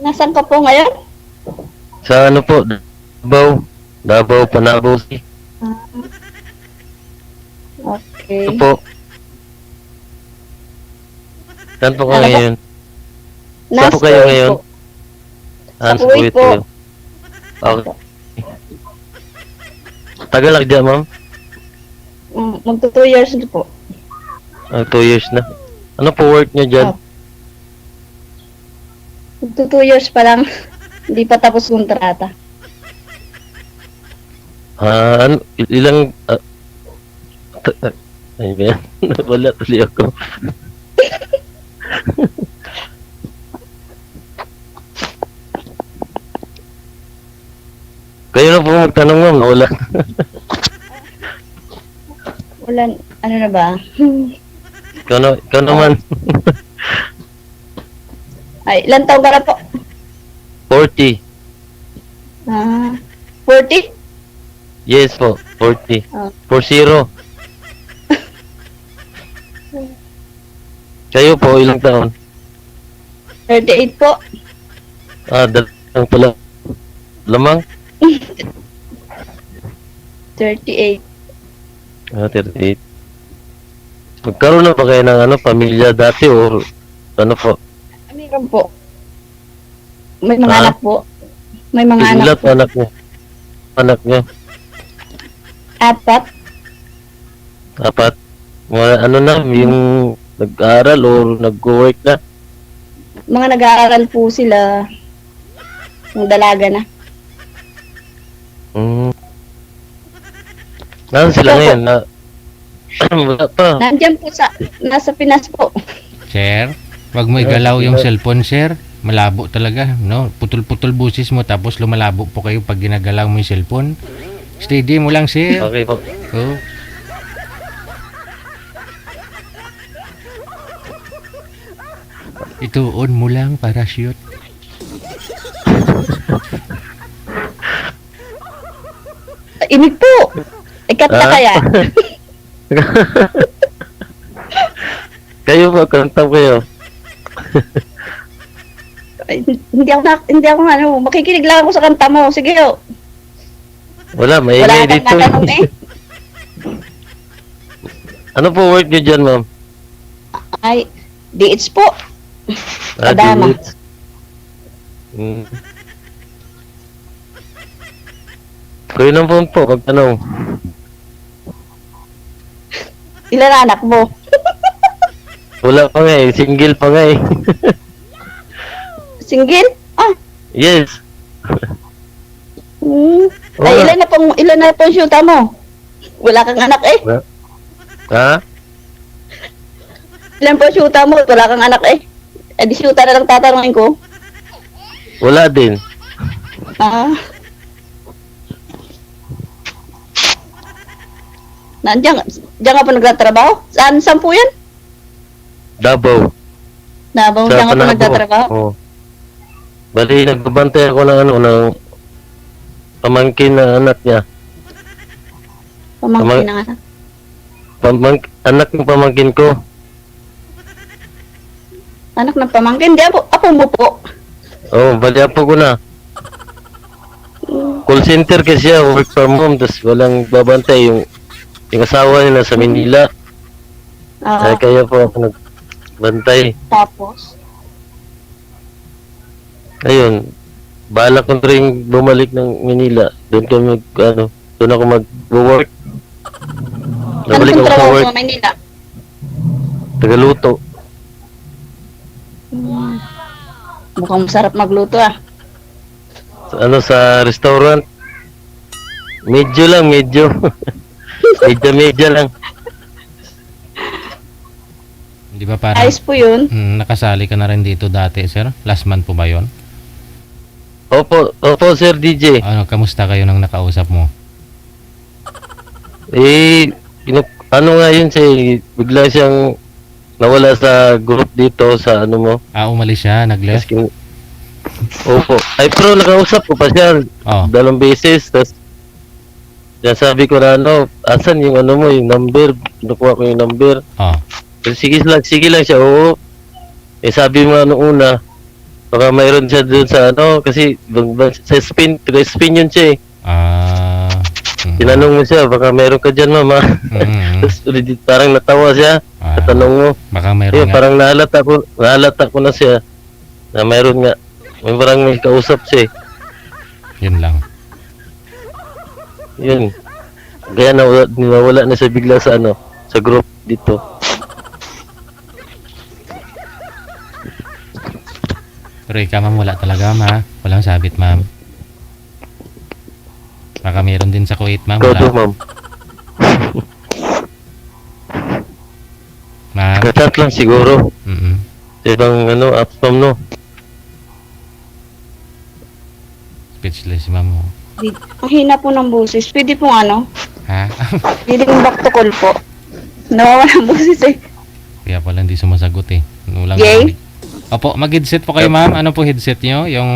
Nasaan ka po ngayon? Sa ano po, Davao. Davao, Panabo. Ah, Ito okay. po. Saan po kayo Ano po? ngayon? Saan po Nasa kayo Kuwait ngayon? po. Sa Sa Kuwait Kuwait po. kayo. Okay. Opo. Tagal lang dyan, ma'am? Magto 2 years na po. 2 years na. Ano po work niyo dyan? Oh. Magto 2 years pa lang. Hindi pa tapos kontrata. Ano, ilang... ay ba yan? Wala tuloy ako. Kayo na po magtanong, ma'am. Wala. Wala, ano na ba? Ikaw naman. Ay, ilan taon ka na po? 40. 40? Yes po, 40. Oh. 40. Kayo po, ilang taon? 38 po. Dalang pala. Lamang? 38. 38. Magkaroon na ba kayo ng pamilya dati o ano po? Meron po. May mga anak po. May mga anak Ilan po. anak niyo? Anak niyo? 4. 4? Mga ano na, yung nag-aaral o nag-work na? Mga nag-aaral po sila. Yung dalaga na. Nasaan sila Opo. ngayon? Wala pa. Nandiyan po nasa Pinas po. Sir, wag mo igalaw yung cellphone, sir. Malabo talaga, no? Putol-putol busis mo tapos lumalabo po kayo pag ginagalaw mo yung cellphone. Steady mo lang, sir. Okay po. Oh. Ito, on mo lang para shoot. Inig po. Ikat na Ah? kaya. Kayo po, kanta kayo. Ay, hindi ako makikinig lang ako sa kanta mo. Sige, oh. Wala, Wala maingay kang dito. matanong eh. Ano po work niyo dyan, ma'am? Ay, DH po. Kadama. Delete. Kayo naman po, pagtanong. Ilan na anak mo? Wala pa nga eh, single pa nga eh. Single? Ah, Yes. Ay, ilan na pong syuta mo? Wala kang anak eh. Ha? Ilan po syuta mo? Wala kang anak eh. Eh, di syuta na lang tatanungin ko. Wala din. Ah. Diyan ka po nagtatrabaho? Saan po yan? Davao. Diyan ka po Panabo. nagtatrabaho? Oo. Bali, nagbabantay ako ng pamangkin na anak niya. Pamangkin ng anak. Anak ng pamangkin ko. Anak ng pamangkin? Di apo mo po. Bali apo ko na. Call center kasi siya, work from home, tapos walang babantay yung asawa niya nasa Manila. Kaya po ako nagbantay. Tapos? Ayun, balak ko rin bumalik ng Manila. Doon ako mag-work. Ano Nabalik pong ako sa trabaho work, sa Maynila? tagaluto. Mukhang masarap magluto ah. Sa restaurant. Medyo lang. Medyo lang. Di ba parang Ayos po yun. nakasali ka na rin dito dati, sir? Last month po ba yon? Opo, Sir DJ. Ano, kamusta kayo nang nakausap mo? Ano nga yun bigla siyang nawala sa group dito sa ano mo. Umalis siya, nag-left? Opo. Ay, pero nakausap ko pa siya Oh. 2 beses. Tapos, sabi ko na asan yung yung number? Nakuha ko yung number. Oh. Sige lang siya, oo. Sabi mo una, Baka mayroon siya doon sa ano, kasi sa spin, taga-spin yun siya eh. Tinanong mo siya, baka mayroon ka dyan, mama. Tapos parang natawa siya. Tanong mo. Baka mayroon nga. Parang nahalata ko na siya. Na mayroon nga. Parang may kausap siya eh. Yun lang. Yun. Kaya nawala na siya bigla sa ano, sa group dito. Pero ikaw, ma'am, wala talaga, ma. Walang sabit, ma'am. Baka meron din sa Kuwait, ma'am. Ikaw Wala. to, ma'am. Ma'am. Chat lang siguro. Sa ibang ano, apps, ma'am, no? Speechless, ma'am. Oh. Ang hina po ng boses. Pwede pong ano? Ha? Pwede pong back to call po. Nawawala ng boses eh. Kaya pala hindi sumasagot eh. Walang Yay? Opo, mag-headset po kayo, ma'am. Ano po headset nyo? Yung...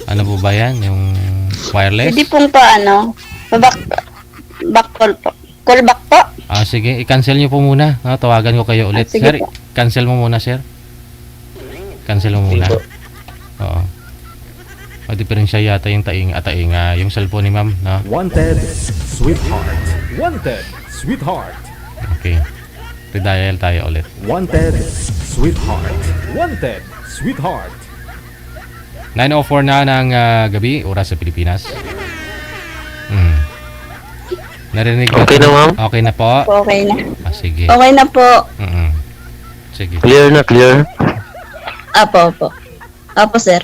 Ano po ba yan? Yung wireless? Pwede pong pa ano? Back call po. Call back po. Sige. I-cancel nyo po muna. Tawagan ko kayo ulit. Sige Sir, po. cancel mo muna, sir. Cancel mo muna. Sige po. Oo. Diferensya yata yung tainga. Yung cellphone ni ma'am, no? Wanted, sweetheart. Wanted, sweetheart. Okay. Redial tayo ulit. Wanted, sweetheart. Wanted, sweetheart. 9:04 na ng gabi, oras sa Pilipinas. Narinig ko. Okay na, ma'am? Okay na po. Okay na. Sige. Okay na po. Sige. Clear na, clear. Apo. Apo, sir.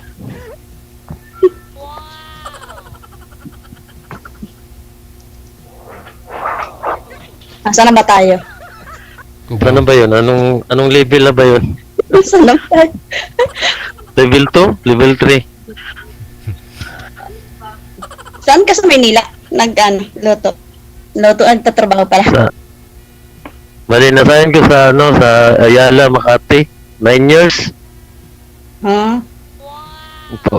Nasaan na ba tayo? Ano ba yun? Anong level na ba yun? Nasaan na ba tayo? Level 2? Level 3? Saan ka sa Manila? Luto. Luto ang tatrabaho pala. Bali, nasayan ko sa Ayala, Makati. 9 years. Huh? Ito.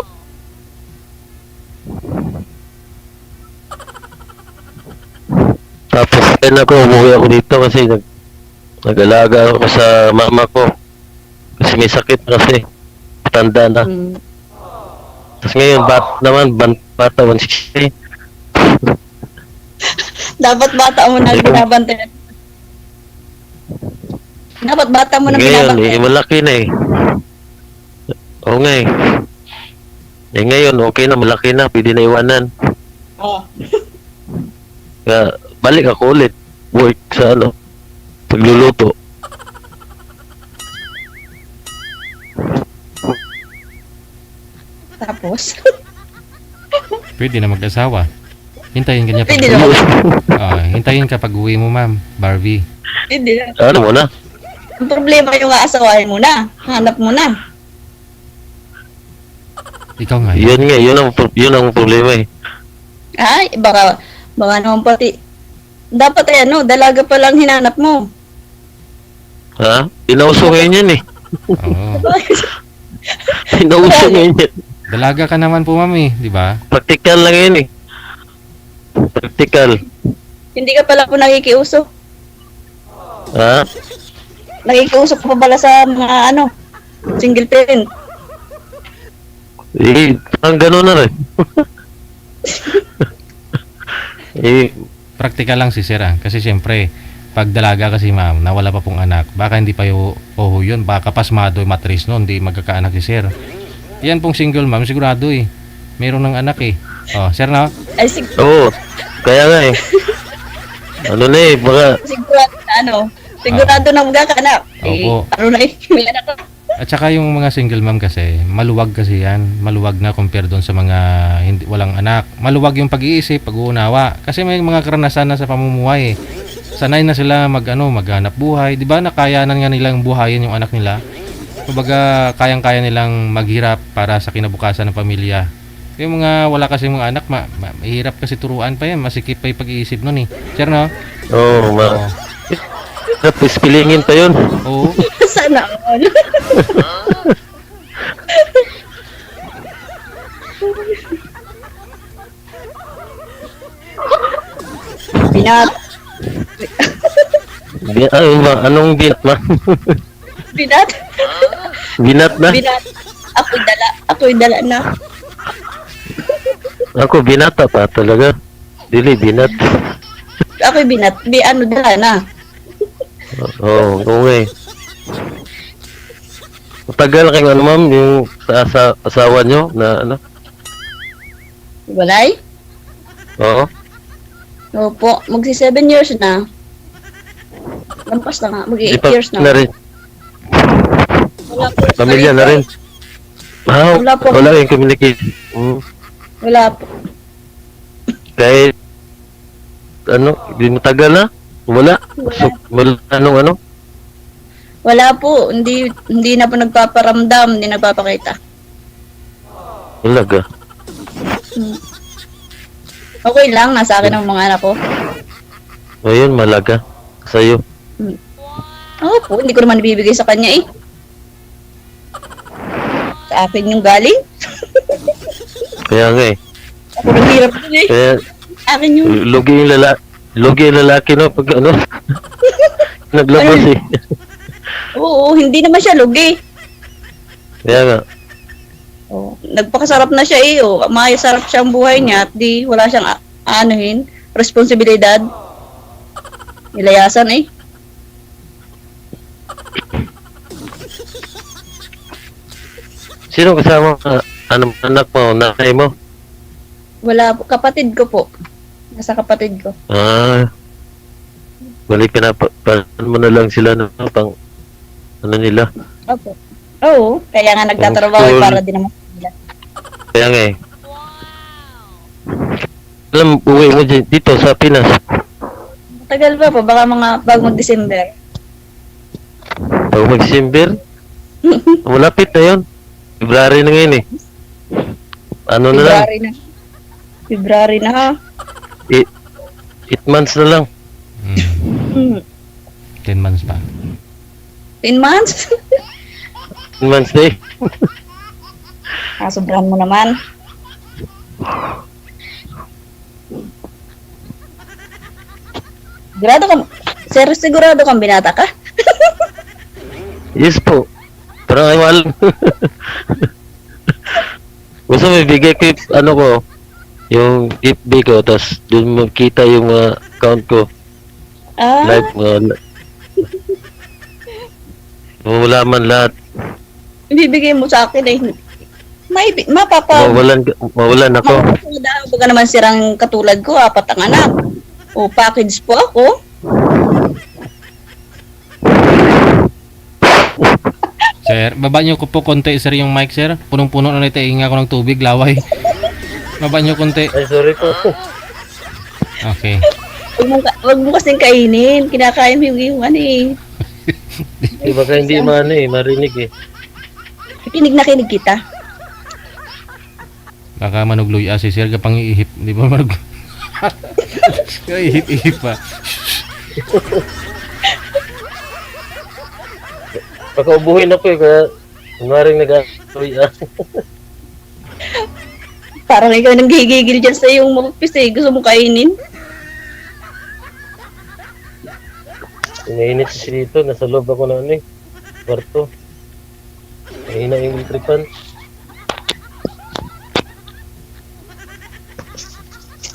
Tapos, umuwi ako dito kasi nag-alaga ako sa mama ko. Kasi may sakit kasi. Tanda na. Tapos ngayon, bata 160. Dapat bata mo na binabantayan. Dapat bata mo na Ngayon, binabantayan. malaki na eh. Oo nga eh. Ngayon, okay na, malaki na. Pwede na iwanan. Oo. Kaya, balik ako ulit. Work sa pagluluto. Tapos? Pwede na mag-asawa. Hintayin ka niya Pwede na. hintayin ka pag uwi mo, ma'am. Barbie. Hindi na. Ano mo na? Ang problema yung aasawahin mo na. Hanap mo na. Ikaw nga. Yun ang problema eh. Ay, baka naman pati. Dapat dalaga pa lang hinanap mo. Ha? Inauso ngayon yan eh. Oo. Inauso ngayon yan. Dalaga ka naman po, ma'am, di ba? Practical lang yun eh. Practical. Hindi ka pala po nakikiuso. Ha? Nakikiuso pa pala sa mga single parent. Eh, parang gano'n na rin. Praktikal lang si sir, kasi siyempre pag dalaga kasi, ma'am, nawala pa pong anak, baka hindi pa yun baka pasmado yung matris noon, hindi magkakaanak si sir. Yan pong single, ma'am, sigurado eh meron ng anak eh. Sir na? Ay, Oo, kaya nga eh. Baka sigurado na sigurado na magkakaanak. Opo. May anak ka. At saka yung mga single, ma'am, kasi maluwag kasi yan, maluwag na compare doon sa mga walang anak. Maluwag yung pag-iisip, pag-uunawa, kasi may mga karanasan na sa pamumuhay eh. Sanay na sila maghanap buhay, di ba? Nakayanan nga nilang buhayin yung anak nila. Kumbaga, kayang-kaya nilang maghirap para sa kinabukasan ng pamilya. Yung mga wala kasi mga anak, mahirap kasi turuan pa yan, masikip pa yung pag-iisip nun eh. Sir, no? Oo, tapos pilingin pa yun. Oo. Sana all. Binat. Anong binat ma? Binat? Binat na? Binat. Ako'y dala na. Ako, binata pa talaga. Dili, binat. Ako'y dala na. Oo, okay. Matagal kayo ano ma'am, yung asawa nyo na ano? Walay? Oo. Opo, magsi 7 years na. Lampas na nga, mag-8 Di pa years na na. rin. Wala po. Pamilya na rin. Ah, Wala po. wala yung communication. Wala po. Kahit ano, di matagal na? Wala. So, wala ano? Wala po. Hindi na po nagpaparamdam, hindi nagpapakita. Wala ka. Okay lang, nasa akin ang mga anak ko. Ayun, malaga. Sa'yo. Oo po, hindi ko naman ibibigay sa kanya eh. Sa akin yung galing. Kaya nga eh. Ako nang hirap din eh. Kaya, Akin yung... lugi yung lalaki no, pag ano. Naglabas eh. Oo, hindi naman siya lugi. Kaya nga. Oh, nagpakasarap na siya eh. Oh, masarap siya ang buhay niya at di wala siyang anuhin, responsibilidad. Nilayasan eh. Sino kasama anong anak mo, nanay mo? Wala po, kapatid ko po. Nasa kapatid ko. Ah. Balik ka na, mo na lang sila no, pang ano nila. Opo. Oo, kaya nga nagtatrabaho eh, para din naman nila. Kaya nga eh. Alam, uwi mo dito sa Pinas. Matagal pa po, baka mga bago mag-December. Pag mag-December, malapit na yun. February na ngayon eh. Ano na lang? February na. February na ha. 8 months na lang. Hmm. 10 months pa. 10 months? 10 months na eh. Sobrahan mo naman. Sigurado kang binata ka? Yes po. Parang ay mahal. Gusto mo ibigay ko yung, ano ko, yung FB ko, tapos dun mo kita yung account ko. Ah, Live mo. Wala man lahat. ibibigay mo sa akin eh. Mawalan ako. Baka naman sirang katulad ko, 4 ang anak. O package po ako. Sir, baba niyo ko po konti sir yung mic sir. Punong-puno na nitainga ko ng tubig, laway. Baba niyo konti. Ay, sorry po. Okay. Wag mo kasing kainin. Kinakain mo yung ano eh. Baka hindi marinig eh. Kinig na kinig kita. Baka manugluy si sir kapang iihip, di ba manug? Ihip pa. Baka ubuhin ako eh, kaya maring nag-aaroy Parang ikaw nang gigigil dyan sa iyong mapapis eh. Gusto mo kainin? Inainit si dito, nasa loob ako na ano eh. Kwarto. Mahina yung tripan.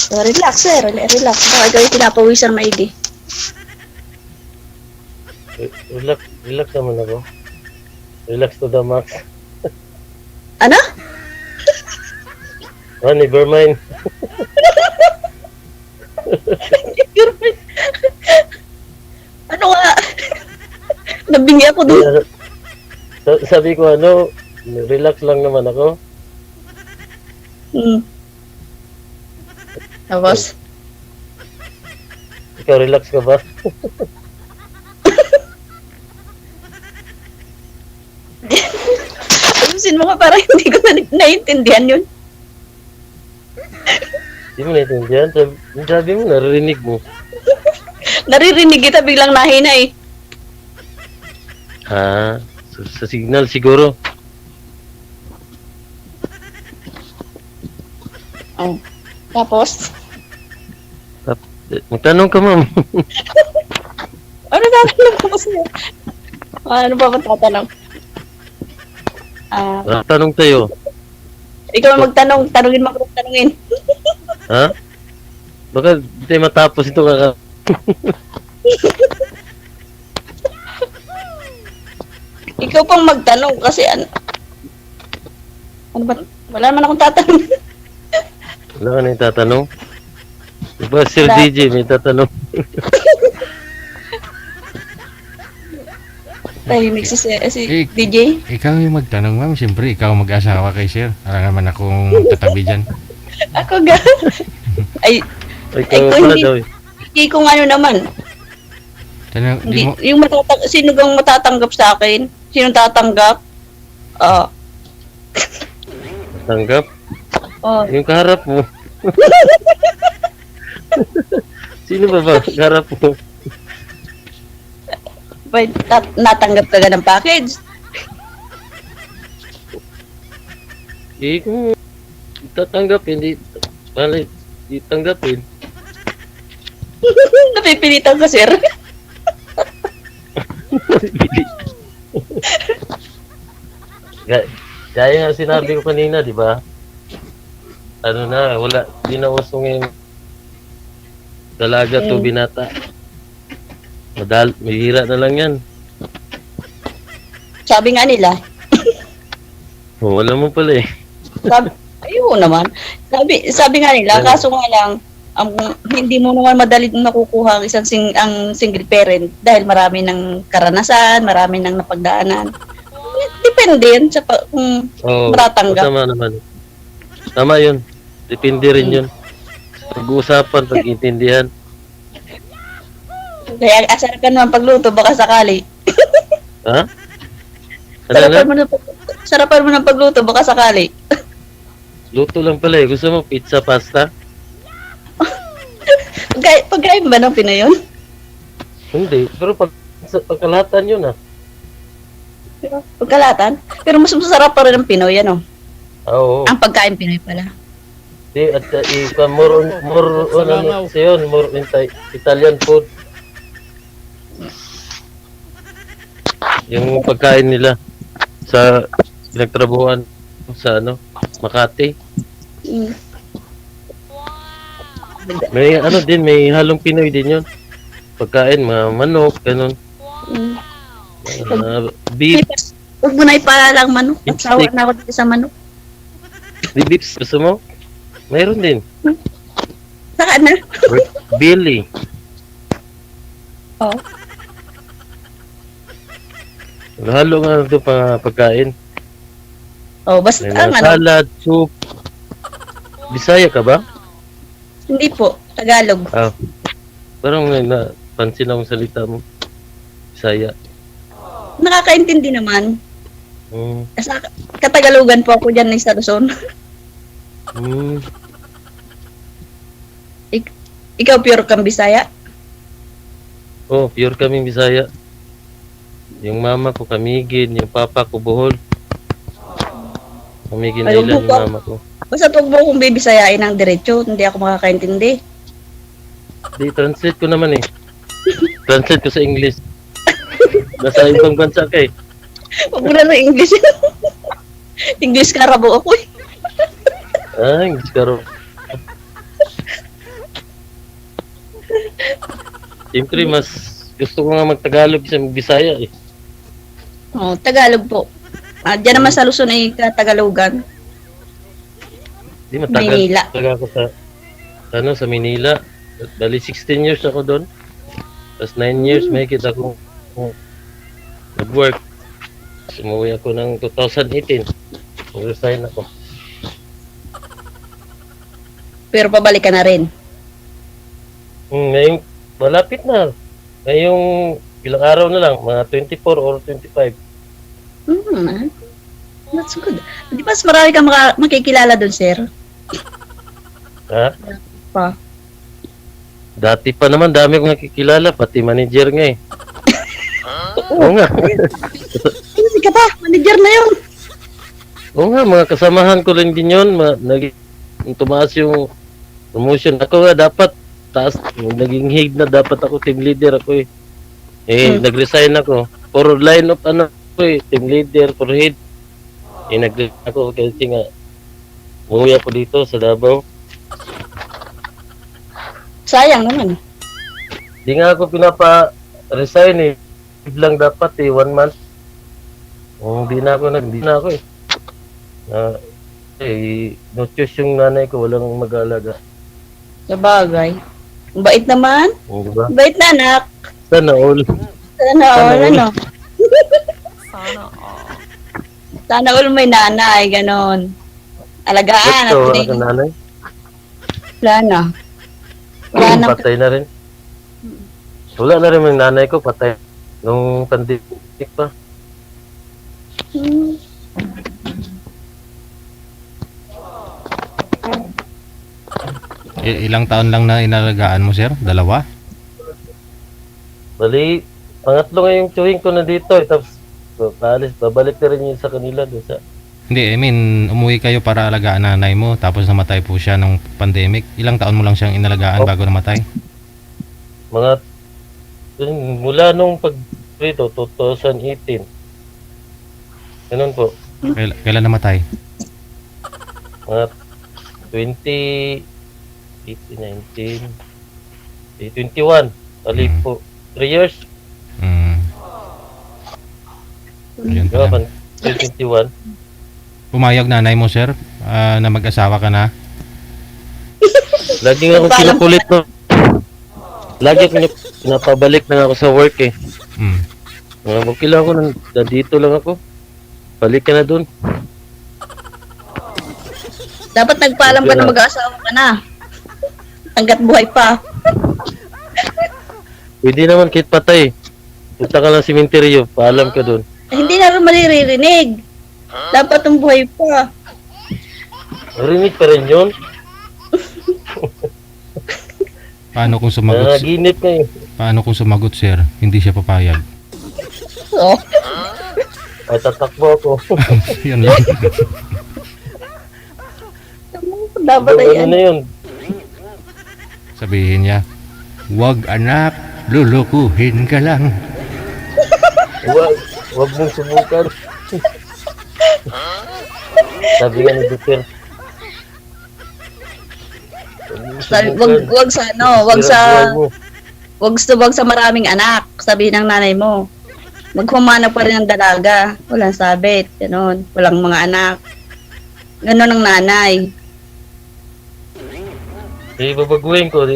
So, relax sir. Relax. Baka ikaw yung pinapawisan maigi. Relax naman ako. Relax to the max. Ano? Oh, never mind. Ano nga? Nabingi ako doon. Sabi ko relax lang naman ako. Tapos? Ikaw, relax ka ba? Ayusin mo nga parang hindi ko naiintindihan yun. Hindi mo naintindihan. Sabi mo, naririnig mo. Naririnig kita biglang nahina eh. Sa signal siguro. Oh. Tapos? Magtanong ka, ma'am. Ano tatanong ko sa'yo? Ano ba akong tatanong? Tanong tayo. Ikaw ang magtanong, tanungin mo ako tanungin. Ha? Baka di tayo matapos ito kaka... Ikaw pang magtanong kasi ano ba? Wala naman akong tatanong. Wala ka na yung tatanong? Diba, Sir Wala. DJ, may tatanong. Tahimik si Eh, DJ. Ikaw yung magtanong, ma'am. Siyempre, ikaw mag-asawa kay sir. Wala naman akong tatabi dyan. Ako ga. Ay, Ay, Ay, ikaw kung pala hindi- daw eh. hindi kung ano naman. Tanong, di Hindi, mo, yung sino bang matatanggap sa akin? Sino tatanggap? Ah, Tanggap? oh. Yung kaharap mo. Sino ba kaharap mo? Natanggap ka ga ng package? Eh, kung tatanggap, hindi... Malay, di tanggapin. Napipilitan ka, sir. Gaya nga sinabi ko kanina, di ba? Ano na, wala, di na uso ngayon. Dalaga to binata. Mahira na lang yan. Sabi nga nila, Oh, wala mo pala eh. ayun naman. Sabi nga nila, kaso nga lang, hindi mo naman madali nakukuha ang ang single parent dahil marami ng karanasan, marami ng napagdaanan. Depende yan sa kung Oh, matatanggap. tama naman. Tama yun. Depende rin yun. Pag-uusapan, pag-intindihan. Kaya asar ka naman pagluto, baka sakali. Ha? Ano na? Sarapan mo ng pagluto, baka sakali. Luto lang pala eh. Gusto mo pizza, pasta? Pagkain ba ng Pinoy yun? Hindi. Pero pagkalatan yun ah. Pagkalatan? Pero mas masarap pa rin ang Pinoy, ano? Oo. Ang pagkain Pinoy pala. Di, at more on yun, more Italian food. Yung pagkain nila sa pinagtrabuhan sa Makati. Mm. May din, may halong Pinoy din yun. Pagkain, mga manok, ganun. Mm. Beef, Huwag mo na ipalalang manok. Beef Sawa steak. na ako dito sa manok. beef, gusto mo? Mayroon din. Saka na. Billy. Oh. Halo nga ito pagkain. Oh, basta May ang mga ano. salad, soup. Bisaya ka ba? Hindi po. Tagalog. Ah. Parang may napansin akong salita mo. Bisaya. Nakakaintindi naman. Mm. Kasi Katagalugan po ako dyan sa Luzon. Mm. Ikaw pure kang Bisaya? Oh, pure kaming Bisaya. Yung mama ko Kamigin, yung papa ko Bohol. Kamigin Ay, Island yung huwag mama ko. Basta huwag mo akong bibisayain ng diretso. Hindi ako makakaintindi. Di, translate ko naman eh. Translate ko sa English. Nasa ibang bansa ka eh. Huwag mo na ng English. English karabo ako eh. Ah, English ka rin. Siyempre, mas gusto ko nga mag-Tagalog sa Bisaya eh. Oh, Tagalog po. Diyan naman sa Luzon ay Katagalugan. Di matagal. Manila. Tagal ako sa Manila. Bali 16 years ako doon. Tapos 9 years may kita ko nag-work. Umuwi ako ng 2018. Resign ako. Pero pabalik ka na rin. Ngayong malapit na. Ngayong ilang araw na lang, mga 24 or 25. That's good. Di ba mas marami kang makikilala doon, sir? Ha? Pa. Dati pa naman, dami kong nakikilala, pati manager nga eh. Oo nga. Hindi ka pa. Manager na yun. Oo nga, mga kasamahan ko rin din yun. Tumaas yung promotion. Ako nga dapat, naging head na dapat ako, team leader ako eh. Nag-resign ako. For line of team leader, for head. nag ako kasi nga umuwi ako dito sa Davao. Sayang naman. Di nga ako pinapa-resign eh. Leave lang dapat eh, 1 month. Hindi na ako eh. No choice yung nanay ko, walang mag-aalaga. Sa bagay. Ang bait naman. Di ba? Bait na anak. Sana all. Sana all, all. ano. Sana all may nanay, ganon. Alagaan. Ito, At ang nanay. wala na. Wala na. Patay na rin. Wala na rin yung nanay ko, patay. Nung pandemic pa. Hmm. Ilang taon lang na inalagaan mo, sir? 2? Bali, pangatlo nga yung chewing ko na dito. Tapos, babalik na rin yun sa kanila. Doon sa, Hindi, I mean, umuwi kayo para alagaan nanay mo, tapos namatay po siya nung pandemic. Ilang taon mo lang siyang inalagaan bago namatay? mga, mula nung pag dito, 2018. Ganun po. Kailan namatay? Mga 20, 18, 19, 21. Bali po. 3 years. Yun Diba, pala. 21. Pumayag nanay mo, sir, na mag-asawa ka na? Lagi nga ako kinukulit no. Lagi ako pinapabalik na ako sa work eh. Mm. Okay lang ako, nandito lang ako. Balik ka na dun. Dapat nagpaalam ka na mag-aasawa ka na. Hanggat buhay pa. Pwede naman kahit patay. Punta ka lang simenteryo, paalam ka dun. Hindi na rin maririnig. Dapat ang buhay pa. Marinig pa rin yun. Paano kung sumagot? Nanaginip nga eh. Paano kung sumagot, sir? Hindi siya papayag. Oh. Ay, tatakbo ako. Yun lang. Dapat ay Ano na yun? Sabihin niya, "Wag anak, lulukuhin ka lang." Wag mong subukan. Sabi nga ni Duterte. wag sa ano, wag sa maraming anak, sabi ng nanay mo. Maghumanap pa rin ng dalaga, walang sabit, gano'n, walang mga anak. Gano'n ang nanay. Babaguhin ko,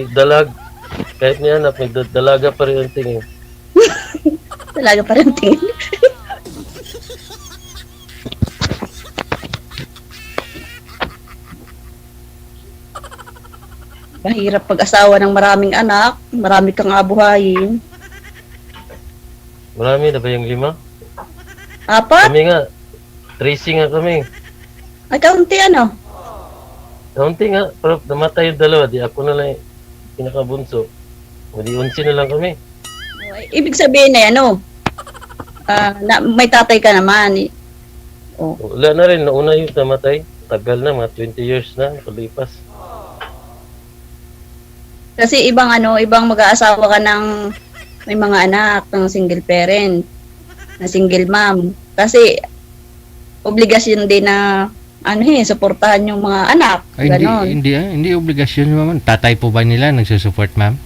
kahit ni anak, may dalaga pa rin ang tingin. Dalaga pa rin tingin. Mahirap pag-asawa ng maraming anak, marami kang abuhayin. Marami na ba yung 5? 4? Kami nga, tracing nga kami. Ay, kaunti ano? Kaunti nga, pero namatay yung 2, di ako na lang pinakabunso. Hindi 11 na lang kami. Ibig sabihin na ano, may tatay ka naman. Oh. Wala na rin, nauna yung namatay. Tagal na, mga 20 years na, kalipas. Kasi ibang mag-aasawa ka ng may mga anak, ng single parent, na single mom. Kasi obligasyon din na suportahan yung mga anak. Ay, Ganon. hindi obligasyon, ma'am. Tatay po ba nila nagsusupport, ma'am?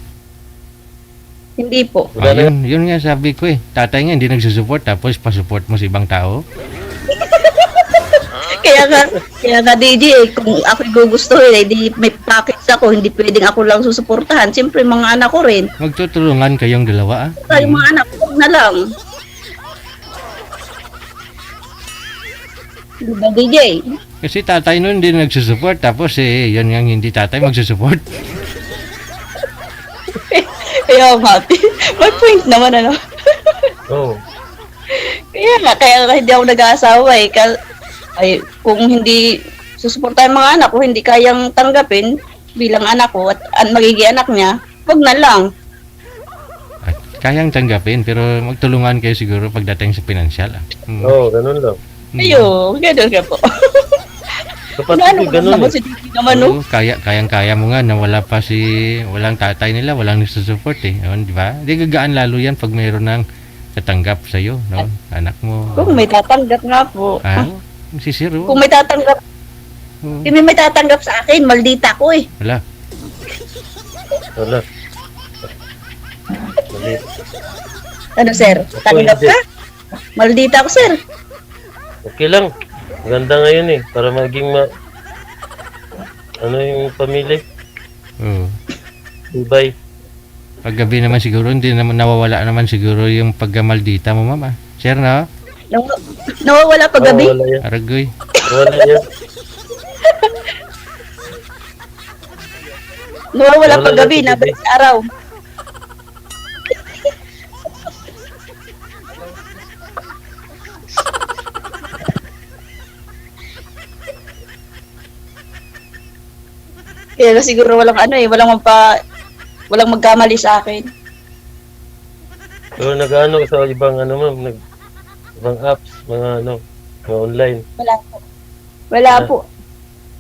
Hindi po. Yun nga sabi ko eh. Tatay nga hindi nagsusupport, tapos pasupport mo sa ibang tao. Kaya nga DJ, kung ako'y gugustuhin, di may package ako, hindi pwedeng ako lang susuportahan. Siyempre, mga anak ko rin. Magtutulungan kayong dalawa, ah. Yung mga anak ko na lang. Diba, DJ? Kasi tatay nun hindi nagsusupport, tapos yun nga hindi tatay magsusupport. Kaya nga, may point naman, ano? Oo. Kaya hindi ako nag-aasawa eh. Ay, kung hindi susuportahan mga anak ko, hindi kayang tanggapin bilang anak ko at magiging anak niya, wag na lang. At kayang tanggapin, pero magtulungan kayo siguro pagdating sa pinansyal, ah. Oo, ganun lang. Ayun, gano'n ka po. Kapatid ko ganun naman eh. si Titi naman, no? Oo, kayang-kaya mo nga na walang tatay nila, walang nagsusupport eh. Di ba? Di gagaan lalo yan pag mayroon ng tatanggap sa'yo, no? Anak mo. Kung may tatanggap nga po. Ah, Si Sir, oh. Kung may tatanggap, Oo. kung may tatanggap sa akin, maldita ko eh. Wala. Wala. Mali. Ano, sir? Tanggap hindi. ka? Maldita ko, sir. Okay lang. Maganda ngayon eh. Para maging ano yung pamilya. Oo. Bye. Paggabi naman siguro, hindi naman nawawala naman siguro yung pagmaldita mo, ma'am. Sir, no? Nawawala pag gabi. Wala yan. Aragoy. Wala yan. Nawawala Wala pag gabi, yan pag gabi. nabalik sa araw. Kaya siguro walang ano eh, walang magkamali sa akin. Pero nag-ano ka sa ibang ano ma'am, ibang apps, mga ano, mga online, Wala po. Wala Ah. po.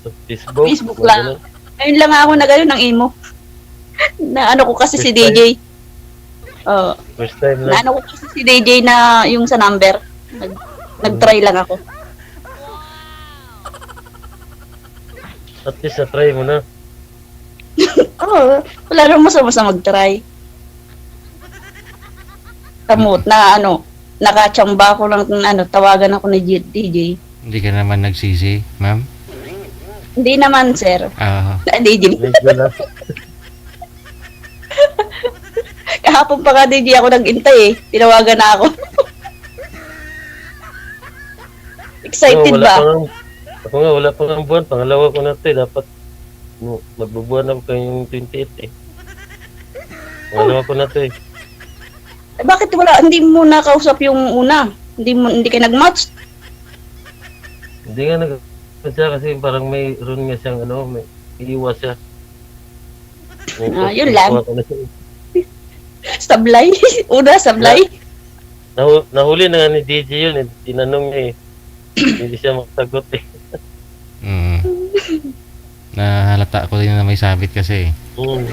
sa Facebook. Facebook mga lang. ganun. Ayun lang ako na gano'n ng emo. Na ano ko kasi si First DJ. Oh, First time na na. ano ko kasi si DJ na yung sa number. Nag-try lang ako. At least na-try mo na. Oo, wala namang masama sa mag-try. Kamot na ano, nakachamba ko lang kung ano, tawagan ako ni DJ. Hindi ka naman nagsisi, ma'am? Hindi naman, sir. Ah, Na DJ. Medyo na. Kahapon pa ka DJ ako nag-intay eh. Tinawagan na ako. Excited wala ba? pa nga- Ako nga, wala pa nga buwan. Pangalawa ko na ito eh. Dapat magbubuan ako kayong 28 eh. Pangalawa ko na ito eh. Eh, bakit wala? Hindi mo nakausap yung una. Hindi ka nag-match. Hindi nga siya kasi parang mayroon nga siyang ano, may iiwas siya. Yun lang. Nakuha ko na siya. Sablay. Una, sablay. Nahuli na nga ni DJ yun eh. Tinanong niya eh. Hindi siya makasagot eh. mm. Nahalata ko din na may sabit kasi. Hmm.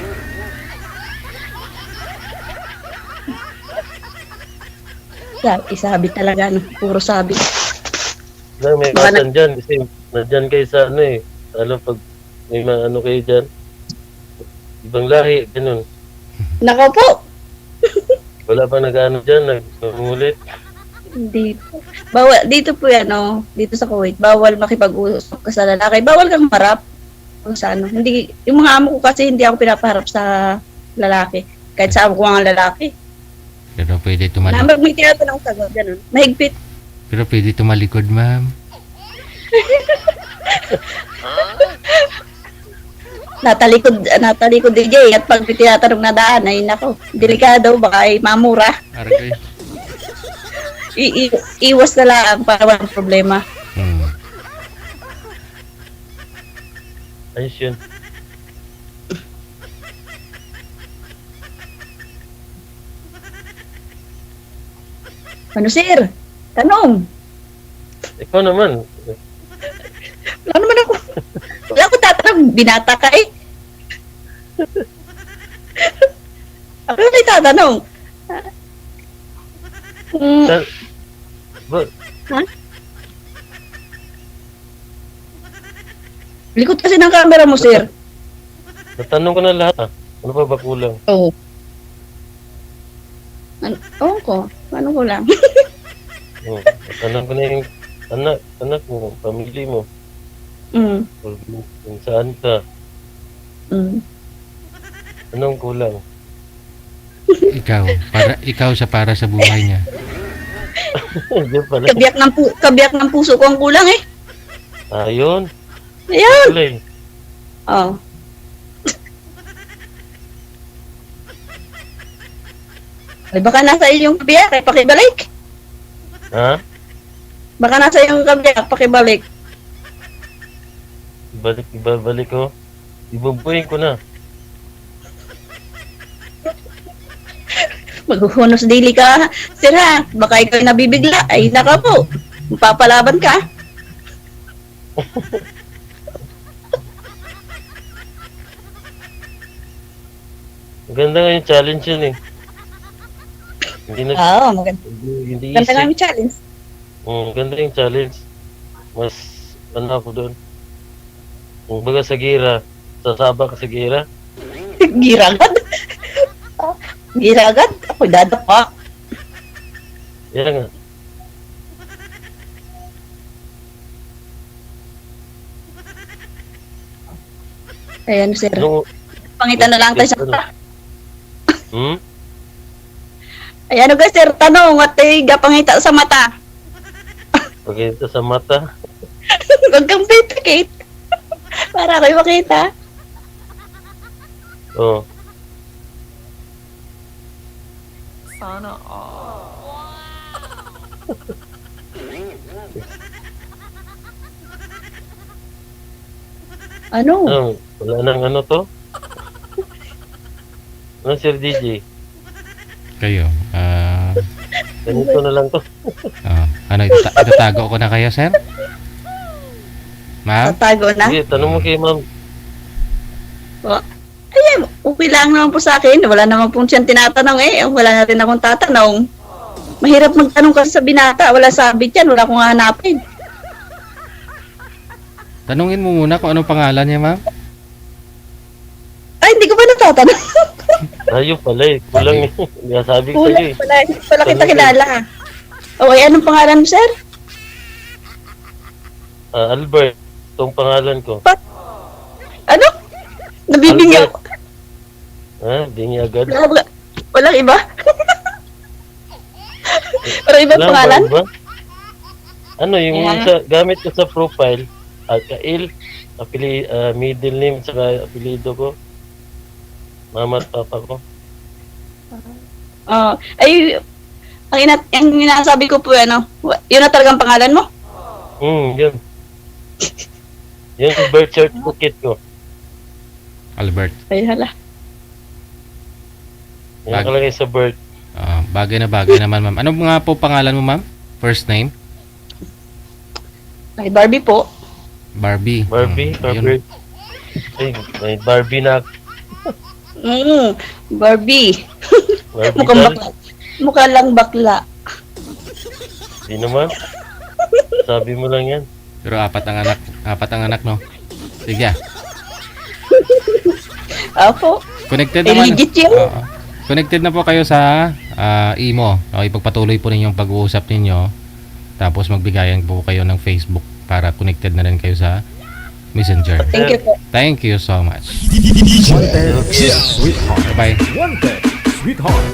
Sabit talaga. No? Puro sabit. Na, may Baka katan dyan kasi nandyan kayo sa ano eh. Alam pag may mga ano kayo dyan. Ibang lahi, ganun. Nako po. Wala ba nag-ano dyan, nag-umulit? Hindi po. Bawal, dito po yan, no? Dito sa Kuwait, bawal makipag-usap ka sa lalaki. Bawal kang marap. Kung sa ano. Hindi, yung mga amo ko kasi hindi ako pinapaharap sa lalaki. Kahit sa amo ko ang lalaki. Pero pwede tumalikod. Na, may tinatanong sagot, ganun. Mahigpit. Pero pwede tumalikod, ma'am. Natalikod DJ at pag tinatanong na daan ay nako, delikado baka ay mamura. Aragoy. Iwas na lang para walang problema. Hmm. Ayos yun. Ano sir? Tanong. Ikaw naman. Wala naman ako. Wala ko tatanong. Binata ka eh. Ako may tatanong. Sa- Ba, Likod kasi ng camera mo, sir. natanong ko na lahat ah. Ano pa ba kulang? Oo. Oo ko. Ano ko lang. Natanong ko na yung anak mo, pamilya mo. Mm. Kung saan ka. Mm. Anong kulang? Ikaw para sa buhay niya. Diyan pala. Kabiyak ng puso ko ang kulang eh. Ayun. Ayan. Pala eh. Oh. Ay, baka nasa iyong kabiyak, pakibalik. Ha? Baka nasa iyong kabiyak, pakibalik. Ibabalik ko. Ibubuhin ko na. Maghuhunos dili ka, sir ha. Baka ikaw nabibigla. Ay, naka po. Papalaban ka. Maganda nga yung challenge yun eh. Hindi na, Oo, maganda. hindi Ganda easy. nga yung challenge. Maganda yung challenge. Mas, ano ako doon. Kung baga sa gira, sasaba ka sa gira. Gira agad. Gira agad. Ako dadapa. Yan nga. Ayan, sir. Nung, Pangitan na lang tayo sa mata. hmm? Ayan, guys, sir. Tanong, at gapangita sa mata. Pagkita sa mata. Huwag kang pitikate. Para kayo makita. Oh. Ano? Ano? Wala nang ano to? Ano, Sir DJ? Kayo. Ganito na lang to. Ano, itatago ko na kayo, sir? Ma'am? Tatago na? Sige, tanong mo kay ma'am. Ayan, okay lang naman po sa akin. Wala naman po siyang tinatanong eh. Wala na rin akong tatanong. Mahirap magtanong kasi sa binata. Wala sabit yan. Wala akong hanapin. Tanungin mo muna kung anong pangalan niya, ma'am. Ay, hindi ko pa natatanong. Tayo pala eh. Kulang eh. Sabi ko sa'yo eh. Hindi pala kita kilala. Okay, anong pangalan mo, sir? Albert. Itong pangalan ko. Ano? Nabibingi ako. Dingi agad. Walang iba? Walang ibang Wala pangalan? ba? Ano, yung Yeah. sa, gamit ko sa profile, Kail, middle name, saka apelido ko. Mama at papa ko. Ay, ang inasabi ko po, ano, yun na talagang pangalan mo? Yun. Yun yung birth certificate ko. Albert. Ay, hala. Yan nakalagay sa birth. Bagay na bagay naman, ma'am. Ano nga po pangalan mo, ma'am? First name? Ay, Barbie po. Barbie. Barbie, Ayun. Ay, may Barbie na. Barbie. Barbie Mukhang doll. bakla. Mukha lang bakla. Di naman. Sabi mo lang yan. Pero apat ang anak, no? Sige. Ako. Connected Eh, naman. legit yun. Oo. Connected na po kayo sa imo. Okay, pagpatuloy po ninyong pag-uusap ninyo. Tapos magbigayan po kayo ng Facebook para connected na rin kayo sa Messenger. Thank you po. Thank you so much. Wanted, sweetheart. Bye-bye. Wanted, sweetheart.